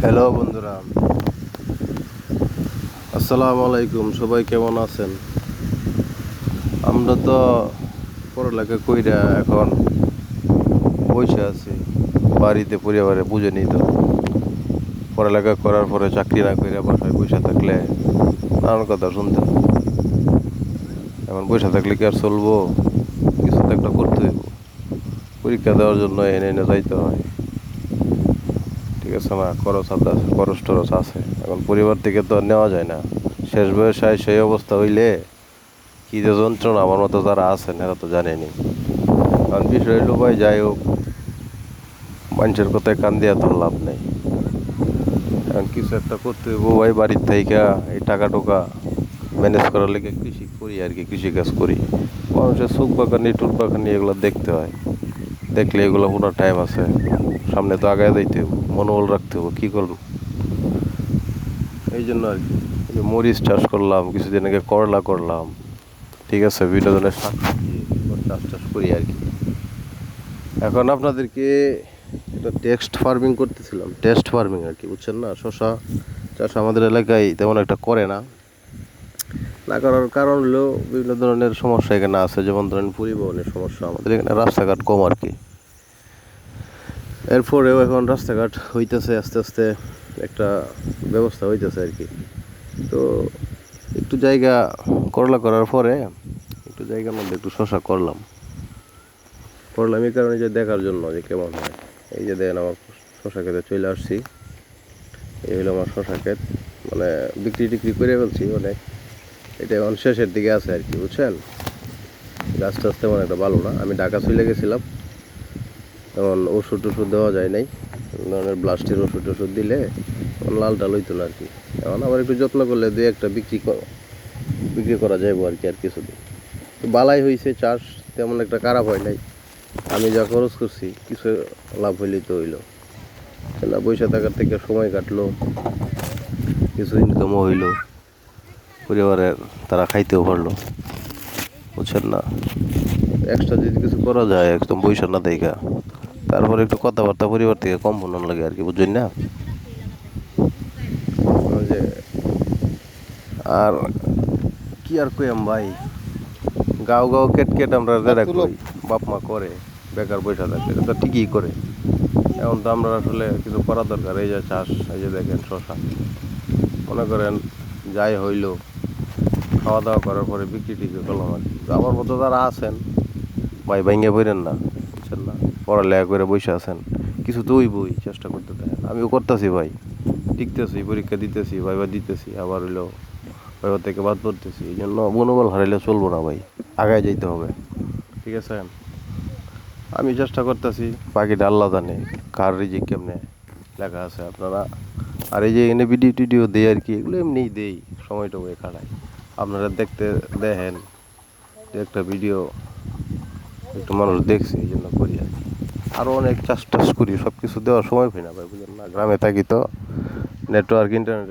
Hello বন্ধুরা, আসসালামু আলাইকুম। সবাই কেমন আছেন? আমরা তো পড়ালেখা কইরা এখন বসে আছি বাড়িতে, পরিবারে বুঝেনি তো। পড়ালেখা করার পরে চাকরি না কইরা বাসায় বসে থাকলে নানান কথা শুনতে হয়। এখন বসে থাকলে কি আর চলবো? কিছু তো একটা করতে হইব। পরীক্ষা দেওয়ার জন্য এনে এনে যাইতে হয়, ঠিক আছে না? খরচ টরচ আছে। এখন পরিবার থেকে তো আর নেওয়া যায় না। শেষ বয়সে সেই অবস্থা হইলে কি যে যন্ত্রণা, আমার মতো যারা আছেন এরা তো জানেনি। কারণ বিষয় হইলো ভাই, যাই হোক, মানুষের কথায় কান দিয়া তো লাভ নেই। এখন কিছু একটা করতে হইব ভাই। বাড়ির থেকে এই টাকা টোকা ম্যানেজ করার লেগে কৃষি করি আর কি, কৃষিকাজ করি। মানুষের সুখ বাগানি টুক বাগানি এগুলো দেখতে হয়। দেখলে এগুলো কোনো টাইম আছে? সামনে তো আগায় যাইতে হইব, মনোবল রাখতে হইব, কী করবো? এই জন্য আর কি, এই যে মরিচ চাষ করলাম কিছুদিন আগে, করলা করলাম, ঠিক আছে, বিনোদনের শাক চাষ করি আর কি। এখন আপনাদেরকে একটা টেক্সট ফার্মিং আর কি, বুঝছেন না? শশা চাষ আমাদের এলাকায় তেমন একটা করে না। না করার কারণ হলো বিভিন্ন ধরনের সমস্যা এখানে আছে, যেমন ধরেন পরিবহনের সমস্যা। আমাদের এখানে রাস্তাঘাট কম আর কি। এরপরেও এখন রাস্তাঘাট হইতেছে আস্তে আস্তে, একটা ব্যবস্থা হইতেছে আর কি। তো একটু জায়গা করলা করার পরে একটু জায়গার মধ্যে একটু শশা করলাম এই কারণে যে দেখার জন্য যে কেমন হয়। এই যে দেখেন, আমার শশা খেতে চলে আসছি। এই হলো আমার শশা ক্ষেত। মানে বিক্রি টিক্রি করে ফেলছি অনেক। এটা এখন শেষের দিকে আছে আর কি, বুঝছেন? গাছ টাছ তেমন একটা ভালো না। আমি ঢাকা চলে গেছিলাম, তখন ওষুধ টষুধ দেওয়া যায় নাই। ধরনের ব্লাস্টের ওষুধ টষুধ দিলে লাল ডাল হইতো না আর কি। এখন আবার একটু যত্ন করলে দুই একটা বিক্রি করা যাইব আর কি, আর কিছুদিন। তো বালাই হয়েছে চাষ, তেমন একটা খারাপ হয় নাই। আমি যা খরচ করছি কিছু লাভ হইলেই তো হইলো না। পয়সা থাকার থেকে সময় কাটলো, কিছু ইনকামও হইলো, পরিবারের তারা খাইতেও পারলো, বুঝছেন না? এক্সট্রা যদি কিছু করা যায় একদম পয়সা না দেখা, তারপরে একটু কথাবার্তা পরিবার থেকে কম মনন লাগে আর কি, বুঝছেন না? ওই যে, আর কি আর কইম ভাই, গাও গাও কেট কেট আমরা যারা কই, বাপ মা করে বেকার পয়সা থাকে, এটা তো ঠিকই করে। এখন তো আমরা আসলে কিছু করা দরকার। এই যে চাষ, এই যে দেখেন শশা, মনে করেন যাই হইলো, খাওয়া দাওয়া করার পরে বিক্রি টিক্রি করলাম আর কি। তো আমার মতো যারা আছেন ভাই, ভাইঙ্গে বইরেন না, বুঝছেন না? পড়ালেখা করে বসে আছেন, কিছু তো ওই বই চেষ্টা করতে থাকেন। আমিও করতেছি ভাই, টিকতেছি, পরীক্ষা দিতেছি, ভাইবা দিতেছি, আবার হইলো ভাইবা থেকে বাদ পড়তেছি। এই জন্য মনোবল হারাইলে চলবো না ভাই, আগায় যাইতে হবে, ঠিক আছে? আমি চেষ্টা করতেছি, বাকিটা আল্লাহ জানে কার রিজিক কেমনে লেখা আছে। আপনারা আর এই যে এনে ভিডিও টিডিও দেয় আর কি, এগুলো এমনিই দেই, সময়টা ওই খাড়ায়। আপনারা দেখেন যে একটা ভিডিও একটু মানুষ দেখছে, এই জন্য করি আর কি। আরও অনেক চাষ টাস করি, সব কিছু দেওয়ার সময় পাই না ভাই, বুঝলেন না? গ্রামে থাকি তো, নেটওয়ার্ক ইন্টারনেট